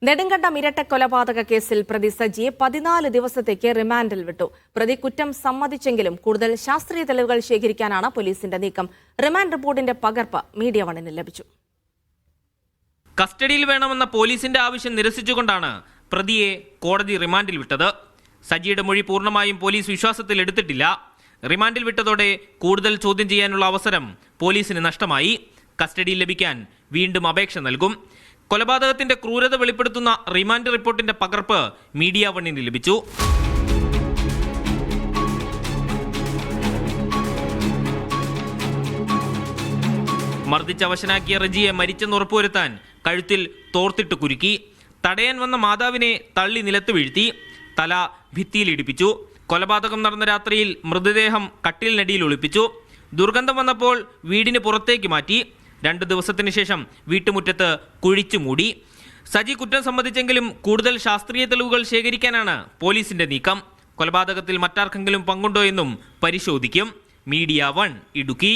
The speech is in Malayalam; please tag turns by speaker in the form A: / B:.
A: നെടുങ്കണ്ടം ഇരട്ടക്കൊലപാതക കേസിൽ പ്രതി സജിയെ 14 ദിവസത്തേക്ക് റിമാൻഡിൽ വിട്ടു. പ്രതി കുറ്റം സമ്മതിച്ചെങ്കിലും കൂടുതൽ ശാസ്ത്രീയ തെളിവുകൾ ശേഖരിക്കാനാണ് പോലീസിന്റെ നീക്കം. റിമാൻഡ് റിപ്പോർട്ടിന്റെ പകർപ്പ് മീഡിയ വണ്ണിന് ലഭിച്ചു.
B: കസ്റ്റഡിയിൽ വേണമെന്ന പോലീസിന്റെ ആവശ്യം നിരസിച്ചുകൊണ്ടാണ് പ്രതിയെ കോടതി റിമാൻഡിൽ വിട്ടത്. സജിയുടെ മൊഴി പൂർണ്ണമായും പോലീസ് വിശ്വാസത്തിൽ എടുത്തിട്ടില്ല. റിമാൻഡിൽ വിട്ടതോടെ കൂടുതൽ ചോദ്യം ചെയ്യാനുള്ള അവസരം പോലീസിന് നഷ്ടമായി. കസ്റ്റഡിയിൽ ലഭിക്കാൻ വീണ്ടും അപേക്ഷ നൽകും. കൊലപാതകത്തിന്റെ ക്രൂരത വെളിപ്പെടുത്തുന്ന റിമാൻഡ് റിപ്പോർട്ടിന്റെ പകർപ്പ് മീഡിയ വണ്ണിന് ലഭിച്ചു. മർദ്ദിച്ചവശനാക്കിയ റജിയെ മരിച്ചെന്ന് ഉറപ്പുവരുത്താൻ കഴുത്തിൽ തോർത്തിട്ട് കുരുക്കി. തടയാൻ വന്ന മാതാവിനെ തള്ളി നിലത്ത് വീഴ്ത്തി. തല ഭിത്തിയിൽ ഇടിപ്പിച്ചു. കൊലപാതകം നടന്ന രാത്രിയിൽ മൃതദേഹം കട്ടിലിനടിയിൽ ഒളിപ്പിച്ചു. ദുർഗന്ധം വന്നപ്പോൾ വീടിന് പുറത്തേക്ക് മാറ്റി. 2 ദിവസത്തിന് ശേഷം വീട്ടുമുറ്റത്ത് കുഴിച്ചു മൂടി. സജി കുറ്റം സമ്മതിച്ചെങ്കിലും കൂടുതൽ ശാസ്ത്രീയ തെളിവുകൾ ശേഖരിക്കാനാണ് പോലീസിന്റെ നീക്കം. കൊലപാതകത്തിൽ മറ്റാർക്കെങ്കിലും പങ്കുണ്ടോ എന്നും പരിശോധിക്കും. മീഡിയ 1 ഇടുക്കി.